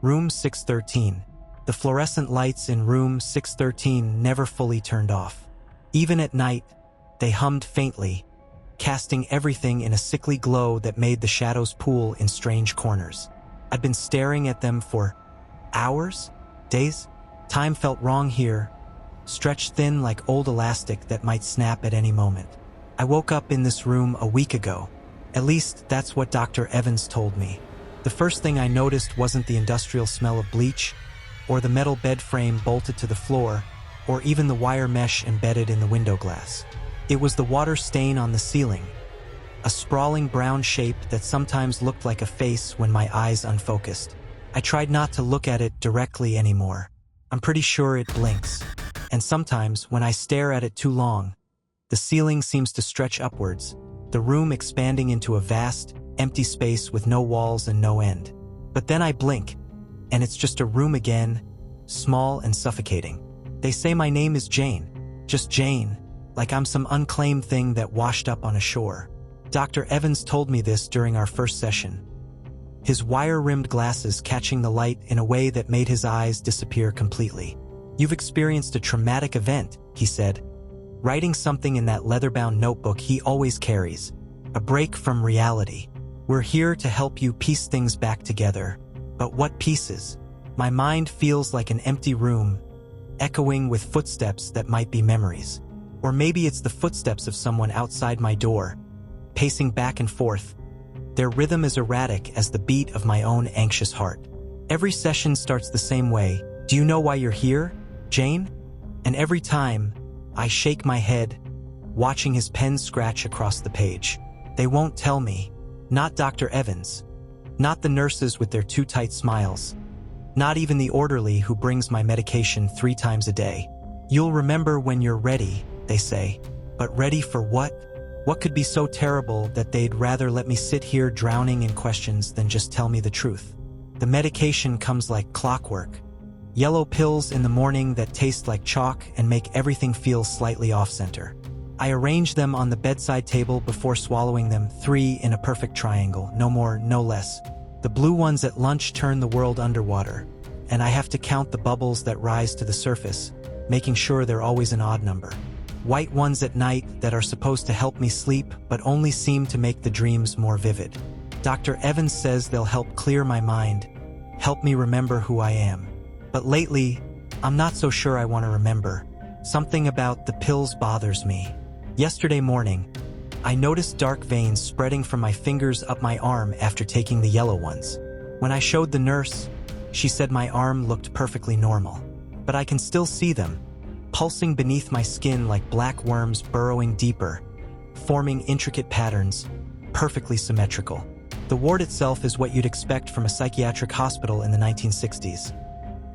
Room 613. The fluorescent lights in room 613 never fully turned off. Even at night, they hummed faintly, casting everything in a sickly glow that made the shadows pool in strange corners. I'd been staring at them for hours? Days? Time felt wrong here, stretched thin like old elastic that might snap at any moment. I woke up in this room a week ago. At least that's what Dr. Evans told me. The first thing I noticed wasn't the industrial smell of bleach, or the metal bed frame bolted to the floor, or even the wire mesh embedded in the window glass. It was the water stain on the ceiling, a sprawling brown shape that sometimes looked like a face when my eyes unfocused. I tried not to look at it directly anymore. I'm pretty sure it blinks. And sometimes, when I stare at it too long, the ceiling seems to stretch upwards, the room expanding into a vast, empty space with no walls and no end. But then I blink, and it's just a room again, small and suffocating. They say my name is Jane, just Jane, like I'm some unclaimed thing that washed up on a shore. Dr. Evans told me this during our first session, his wire-rimmed glasses catching the light in a way that made his eyes disappear completely. "You've experienced a traumatic event," he said, writing something in that leather-bound notebook he always carries, "a break from reality. We're here to help you piece things back together." But what pieces? My mind feels like an empty room, echoing with footsteps that might be memories. Or maybe it's the footsteps of someone outside my door, pacing back and forth, their rhythm as erratic as the beat of my own anxious heart. Every session starts the same way. "Do you know why you're here, Jane?" And every time, I shake my head, watching his pen scratch across the page. They won't tell me. Not Dr. Evans. Not the nurses with their too tight smiles. Not even the orderly who brings my medication 3 times a day. "You'll remember when you're ready," they say. But ready for what? What could be so terrible that they'd rather let me sit here drowning in questions than just tell me the truth? The medication comes like clockwork. Yellow pills in the morning that taste like chalk and make everything feel slightly off-center. I arrange them on the bedside table before swallowing them, 3 in a perfect triangle, no more, no less. The blue ones at lunch turn the world underwater, and I have to count the bubbles that rise to the surface, making sure they're always an odd number. White ones at night that are supposed to help me sleep but only seem to make the dreams more vivid. Dr. Evans says they'll help clear my mind, help me remember who I am. But lately, I'm not so sure I want to remember. Something about the pills bothers me. Yesterday morning, I noticed dark veins spreading from my fingers up my arm after taking the yellow ones. When I showed the nurse, she said my arm looked perfectly normal. But I can still see them, pulsing beneath my skin like black worms burrowing deeper, forming intricate patterns, perfectly symmetrical. The ward itself is what you'd expect from a psychiatric hospital in the 1960s.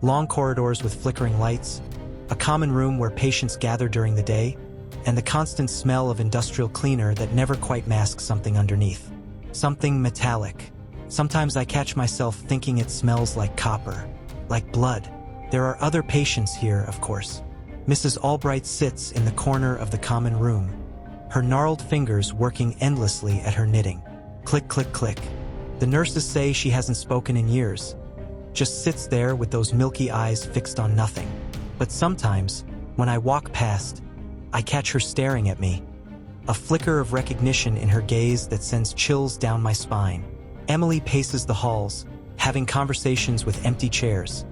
Long corridors with flickering lights, a common room where patients gather during the day, and the constant smell of industrial cleaner that never quite masks something underneath. Something metallic. Sometimes I catch myself thinking it smells like copper, like blood. There are other patients here, of course. Mrs. Albright sits in the corner of the common room, her gnarled fingers working endlessly at her knitting. Click, click, click. The nurses say she hasn't spoken in years, just sits there with those milky eyes fixed on nothing. But sometimes, when I walk past, I catch her staring at me, a flicker of recognition in her gaze that sends chills down my spine. Emily paces the halls, having conversations with empty chairs,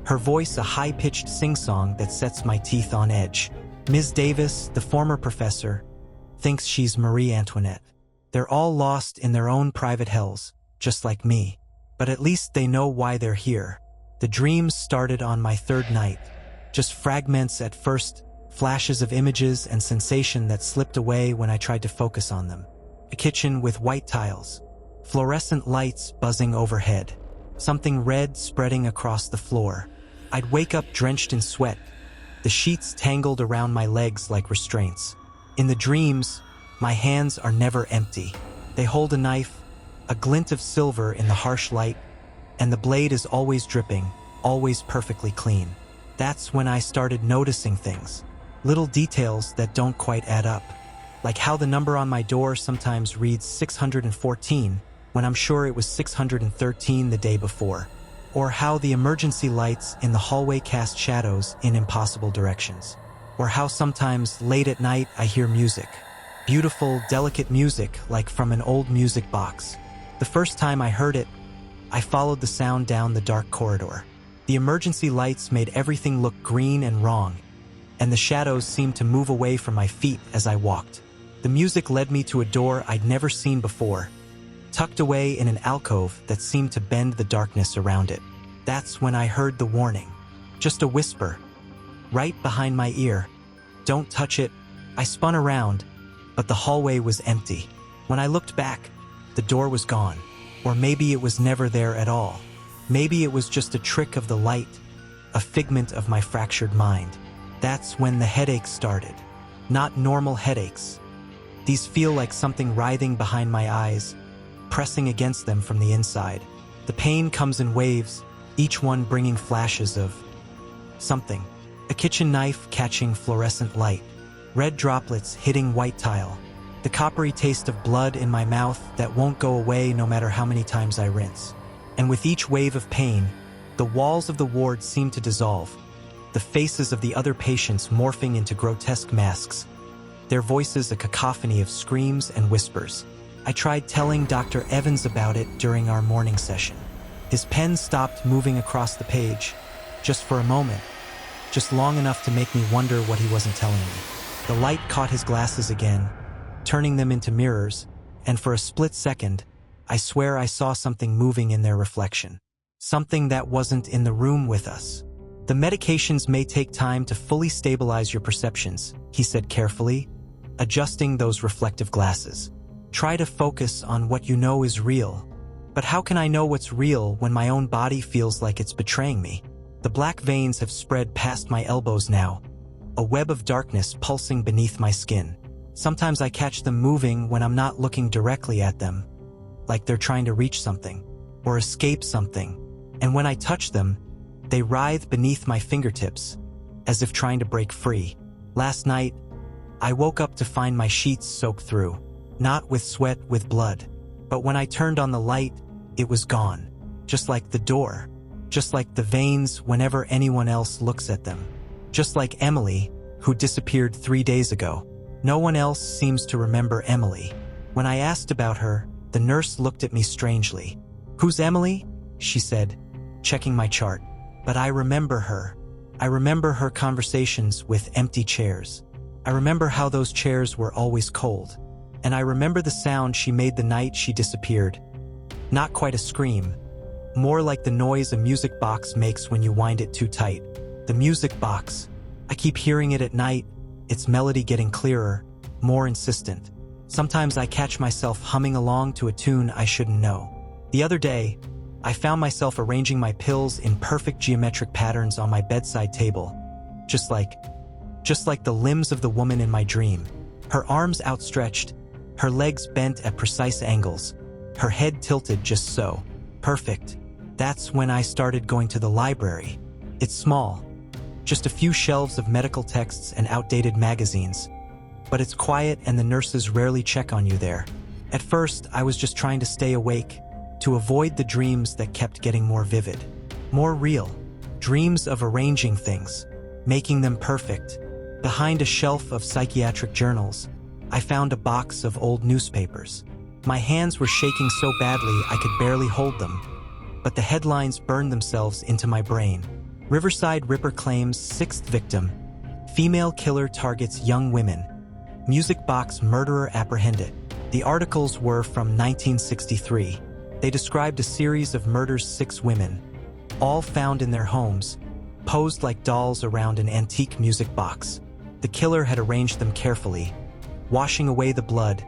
her voice a high-pitched sing-song that sets my teeth on edge. Ms. Davis, the former professor, thinks she's Marie Antoinette. They're all lost in their own private hells, just like me. But at least they know why they're here. The dreams started on my 3rd night, just fragments at first, flashes of images and sensation that slipped away when I tried to focus on them. A kitchen with white tiles, fluorescent lights buzzing overhead, something red spreading across the floor. I'd wake up drenched in sweat, the sheets tangled around my legs like restraints. In the dreams, my hands are never empty. They hold a knife, a glint of silver in the harsh light, and the blade is always dripping, always perfectly clean. That's when I started noticing things. Little details that don't quite add up. Like how the number on my door sometimes reads 614 when I'm sure it was 613 the day before. Or how the emergency lights in the hallway cast shadows in impossible directions. Or how sometimes late at night I hear music. Beautiful, delicate music like from an old music box. The first time I heard it, I followed the sound down the dark corridor. The emergency lights made everything look green and wrong, and the shadows seemed to move away from my feet as I walked. The music led me to a door I'd never seen before, tucked away in an alcove that seemed to bend the darkness around it. That's when I heard the warning. Just a whisper, right behind my ear. Don't touch it. I spun around, but the hallway was empty. When I looked back, the door was gone. Or maybe it was never there at all. Maybe it was just a trick of the light, a figment of my fractured mind. That's when the headaches started. Not normal headaches. These feel like something writhing behind my eyes, pressing against them from the inside. The pain comes in waves, each one bringing flashes of something. A kitchen knife catching fluorescent light, red droplets hitting white tile, the coppery taste of blood in my mouth that won't go away no matter how many times I rinse. And with each wave of pain, the walls of the ward seem to dissolve, the faces of the other patients morphing into grotesque masks, their voices a cacophony of screams and whispers. I tried telling Dr. Evans about it during our morning session. His pen stopped moving across the page, just for a moment, just long enough to make me wonder what he wasn't telling me. The light caught his glasses again, turning them into mirrors, and for a split second, I swear I saw something moving in their reflection. Something that wasn't in the room with us. The medications may take time to fully stabilize your perceptions, he said carefully, adjusting those reflective glasses. Try to focus on what you know is real. But how can I know what's real when my own body feels like it's betraying me? The black veins have spread past my elbows now, a web of darkness pulsing beneath my skin. Sometimes I catch them moving when I'm not looking directly at them, like they're trying to reach something, or escape something. And when I touch them, they writhe beneath my fingertips, as if trying to break free. Last night, I woke up to find my sheets soaked through, not with sweat, with blood. But when I turned on the light, it was gone. Just like the door. Just like the veins whenever anyone else looks at them. Just like Emily, who disappeared 3 days ago. No one else seems to remember Emily. When I asked about her, the nurse looked at me strangely. "Who's Emily?" she said, checking my chart. But I remember her. I remember her conversations with empty chairs. I remember how those chairs were always cold. And I remember the sound she made the night she disappeared. Not quite a scream. More like the noise a music box makes when you wind it too tight. The music box. I keep hearing it at night, its melody getting clearer, more insistent. Sometimes I catch myself humming along to a tune I shouldn't know. The other day, I found myself arranging my pills in perfect geometric patterns on my bedside table, just like the limbs of the woman in my dream. Her arms outstretched, her legs bent at precise angles, her head tilted just so. Perfect. That's when I started going to the library. It's small, just a few shelves of medical texts and outdated magazines. But it's quiet and the nurses rarely check on you there. At first, I was just trying to stay awake, to avoid the dreams that kept getting more vivid, more real. Dreams of arranging things, making them perfect. Behind a shelf of psychiatric journals, I found a box of old newspapers. My hands were shaking so badly I could barely hold them, but the headlines burned themselves into my brain. Riverside Ripper claims 6th victim. Female killer targets young women. Music box murderer apprehended. The articles were from 1963. They described a series of murders, 6 women, all found in their homes, posed like dolls around an antique music box. The killer had arranged them carefully, washing away the blood,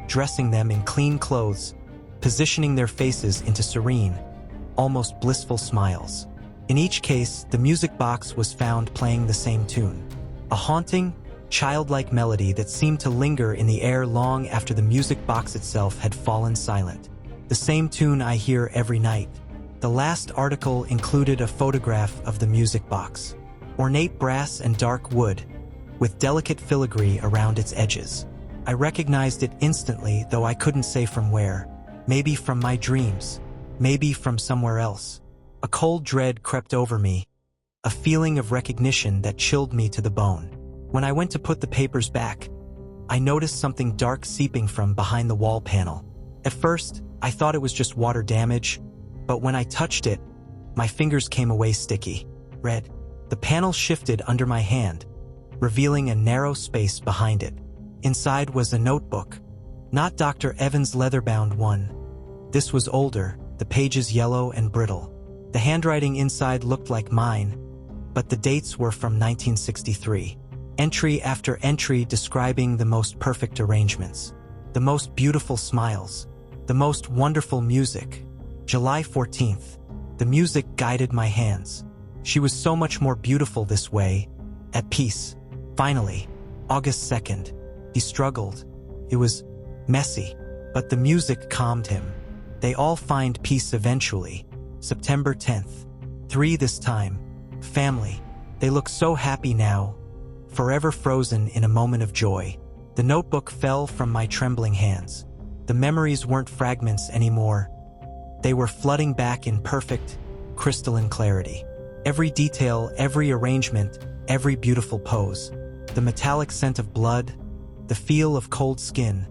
dressing them in clean clothes, positioning their faces into serene, almost blissful smiles. In each case, the music box was found playing the same tune. A haunting, childlike melody that seemed to linger in the air long after the music box itself had fallen silent. The same tune I hear every night. The last article included a photograph of the music box. Ornate brass and dark wood, with delicate filigree around its edges. I recognized it instantly, though I couldn't say from where. Maybe from my dreams. Maybe from somewhere else. A cold dread crept over me, a feeling of recognition that chilled me to the bone. When I went to put the papers back, I noticed something dark seeping from behind the wall panel. At first, I thought it was just water damage, but when I touched it, my fingers came away sticky. Red. The panel shifted under my hand, revealing a narrow space behind it. Inside was a notebook, not Dr. Evans' leather-bound one. This was older, the pages yellow and brittle. The handwriting inside looked like mine, but the dates were from 1963. Entry after entry describing the most perfect arrangements, the most beautiful smiles, the most wonderful music. July 14th. The music guided my hands. She was so much more beautiful this way, at peace. Finally, August 2nd. He struggled. It was messy, but the music calmed him. They all find peace eventually. September 10th. 3 this time. Family. They look so happy now, forever frozen in a moment of joy. The notebook fell from my trembling hands. The memories weren't fragments anymore. They were flooding back in perfect, crystalline clarity. Every detail, every arrangement, every beautiful pose. The metallic scent of blood, the feel of cold skin,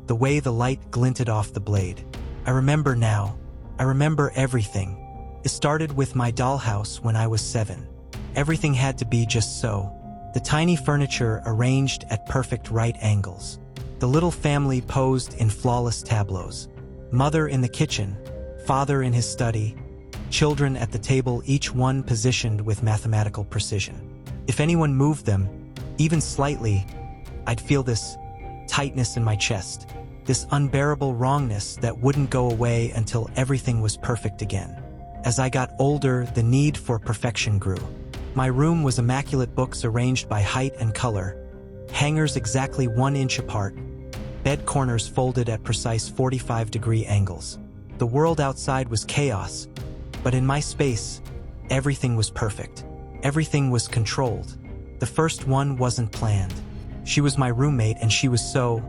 the way the light glinted off the blade. I remember now. I remember everything. It started with my dollhouse when I was 7. Everything had to be just so. The tiny furniture arranged at perfect right angles. The little family posed in flawless tableaus. Mother in the kitchen, father in his study, children at the table, each one positioned with mathematical precision. If anyone moved them, even slightly, I'd feel this tightness in my chest, this unbearable wrongness that wouldn't go away until everything was perfect again. As I got older, the need for perfection grew. My room was immaculate, books arranged by height and color, hangers exactly 1 inch apart, bed corners folded at precise 45-degree angles. The world outside was chaos, but in my space, everything was perfect. Everything was controlled. The first one wasn't planned. She was my roommate, and she was so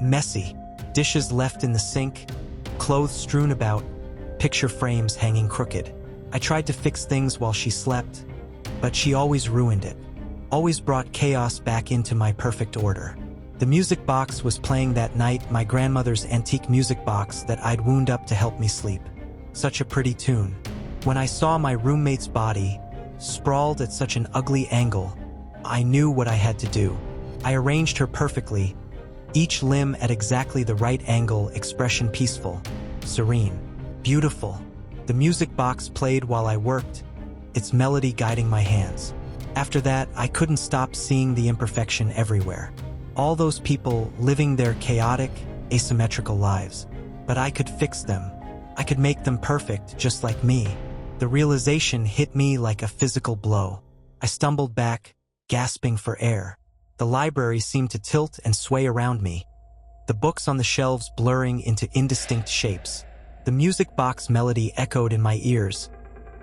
messy. Dishes left in the sink, clothes strewn about, picture frames hanging crooked. I tried to fix things while she slept, but she always ruined it, always brought chaos back into my perfect order. The music box was playing that night, my grandmother's antique music box that I'd wound up to help me sleep. Such a pretty tune. When I saw my roommate's body, sprawled at such an ugly angle, I knew what I had to do. I arranged her perfectly, each limb at exactly the right angle, expression peaceful, serene, beautiful. The music box played while I worked, its melody guiding my hands. After that, I couldn't stop seeing the imperfection everywhere. All those people living their chaotic, asymmetrical lives. But I could fix them. I could make them perfect just like me. The realization hit me like a physical blow. I stumbled back, gasping for air. The library seemed to tilt and sway around me, the books on the shelves blurring into indistinct shapes. The music box melody echoed in my ears,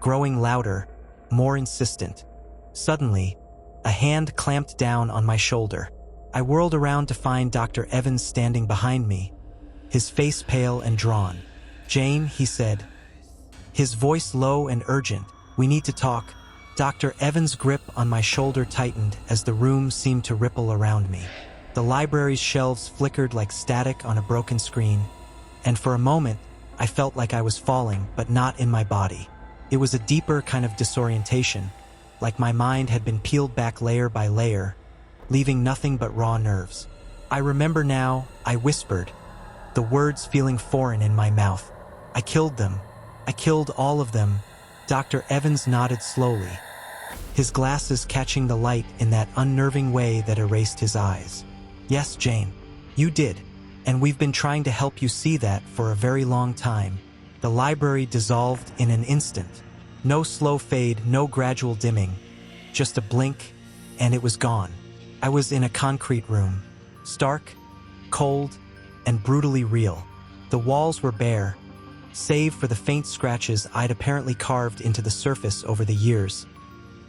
growing louder, more insistent. Suddenly, a hand clamped down on my shoulder. I whirled around to find Dr. Evans standing behind me, his face pale and drawn. "Jane," he said, his voice low and urgent, "we need to talk." Dr. Evans' grip on my shoulder tightened as the room seemed to ripple around me. The library's shelves flickered like static on a broken screen, and for a moment, I felt like I was falling, but not in my body. It was a deeper kind of disorientation, like my mind had been peeled back layer by layer, leaving nothing but raw nerves. "I remember now," I whispered, the words feeling foreign in my mouth. "I killed them. I killed all of them." Dr. Evans nodded slowly, his glasses catching the light in that unnerving way that erased his eyes. "Yes, Jane, you did, and we've been trying to help you see that for a very long time." The library dissolved in an instant. No slow fade, no gradual dimming, just a blink, and it was gone. I was in a concrete room, stark, cold, and brutally real. The walls were bare, save for the faint scratches I'd apparently carved into the surface over the years.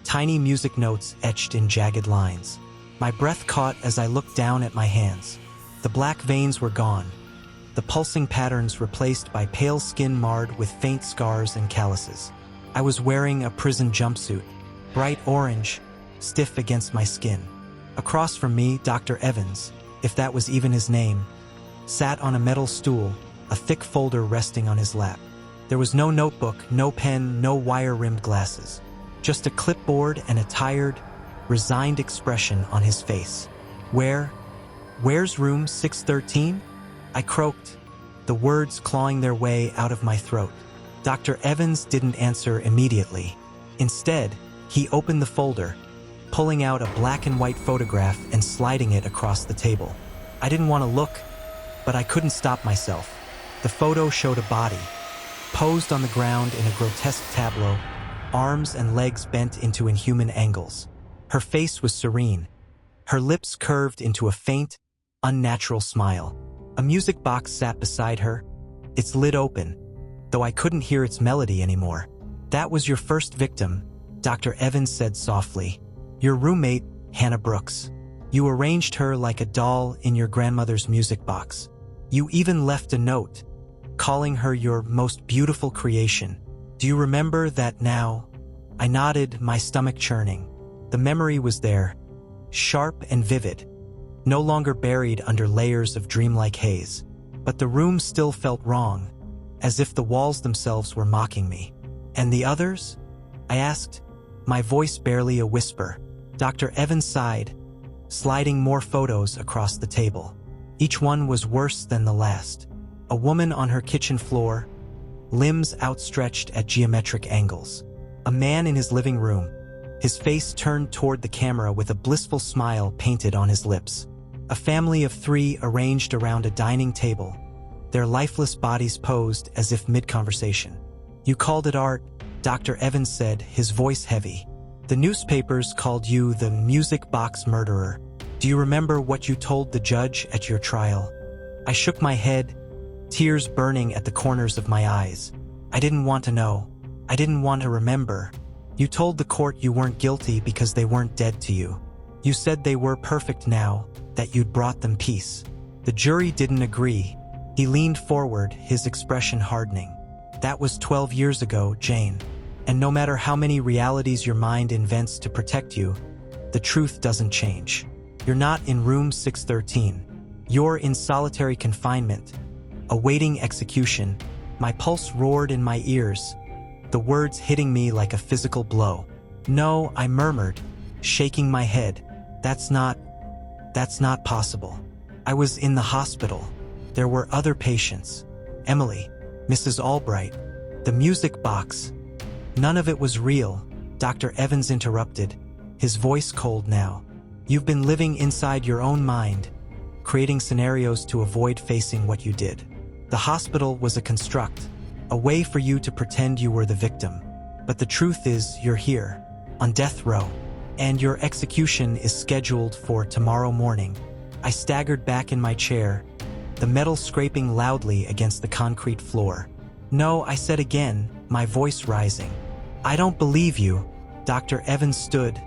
Tiny music notes etched in jagged lines. My breath caught as I looked down at my hands. The black veins were gone, the pulsing patterns replaced by pale skin marred with faint scars and calluses. I was wearing a prison jumpsuit, bright orange, stiff against my skin. Across from me, Dr. Evans, if that was even his name, sat on a metal stool, a thick folder resting on his lap. There was no notebook, no pen, no wire-rimmed glasses. Just a clipboard and a tired, resigned expression on his face. Where's room 613? I croaked, the words clawing their way out of my throat. Dr. Evans didn't answer immediately. Instead, he opened the folder, pulling out a black and white photograph and sliding it across the table. I didn't want to look, but I couldn't stop myself. The photo showed a body, posed on the ground in a grotesque tableau, arms and legs bent into inhuman angles. Her face was serene, her lips curved into a faint, unnatural smile. A music box sat beside her, its lid open, though I couldn't hear its melody anymore. "That was your first victim," Dr. Evans said softly. "Your roommate, Hannah Brooks. You arranged her like a doll in your grandmother's music box. You even left a note, calling her your most beautiful creation. Do you remember that now?" I nodded, my stomach churning. The memory was there, sharp and vivid, no longer buried under layers of dreamlike haze. But the room still felt wrong, as if the walls themselves were mocking me. "And the others?" I asked, my voice barely a whisper. Dr. Evans sighed, sliding more photos across the table. Each one was worse than the last. A woman on her kitchen floor, limbs outstretched at geometric angles. A man in his living room, his face turned toward the camera with a blissful smile painted on his lips. A family of 3 arranged around a dining table, their lifeless bodies posed as if mid-conversation. "You called it art," Dr. Evans said, his voice heavy. "The newspapers called you the music box murderer. Do you remember what you told the judge at your trial?" I shook my head, tears burning at the corners of my eyes. "I didn't want to know. I didn't want to remember. You told the court you weren't guilty because they weren't dead to you. You said they were perfect now, that you'd brought them peace." The jury didn't agree. He leaned forward, his expression hardening. "That was 12 years ago, Jane. And no matter how many realities your mind invents to protect you, the truth doesn't change. You're not in room 613. You're in solitary confinement, awaiting execution." My pulse roared in my ears, the words hitting me like a physical blow. "No," I murmured, shaking my head. That's not possible. I was in the hospital. There were other patients. Emily, Mrs. Albright, the music box. None of it was real," Dr. Evans interrupted, his voice cold now. "You've been living inside your own mind, creating scenarios to avoid facing what you did. The hospital was a construct, a way for you to pretend you were the victim. But the truth is, you're here, on death row, and your execution is scheduled for tomorrow morning." I staggered back in my chair, the metal scraping loudly against the concrete floor. "No," I said again, my voice rising. "I don't believe you." Dr. Evans stood,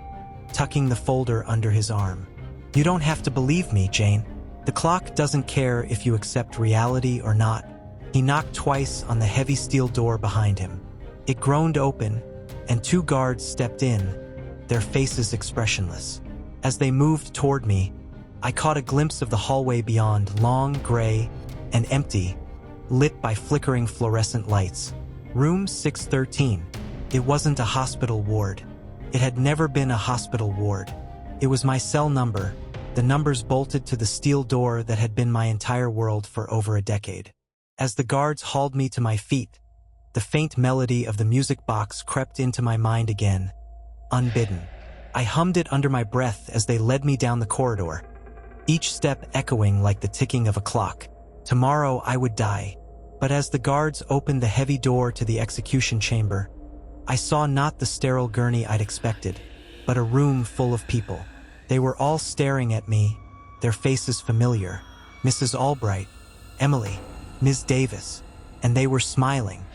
tucking the folder under his arm. "You don't have to believe me, Jane. The clock doesn't care if you accept reality or not." He knocked twice on the heavy steel door behind him. It groaned open, and 2 guards stepped in, their faces expressionless. As they moved toward me, I caught a glimpse of the hallway beyond, long, gray, and empty, lit by flickering fluorescent lights. Room 613. It wasn't a hospital ward. It had never been a hospital ward. It was my cell number, the numbers bolted to the steel door that had been my entire world for over a decade. As the guards hauled me to my feet, the faint melody of the music box crept into my mind again, unbidden. I hummed it under my breath as they led me down the corridor, each step echoing like the ticking of a clock. Tomorrow I would die. But as the guards opened the heavy door to the execution chamber, I saw not the sterile gurney I'd expected, but a room full of people. They were all staring at me, their faces familiar. Mrs. Albright, Emily, Ms. Davis, and they were smiling.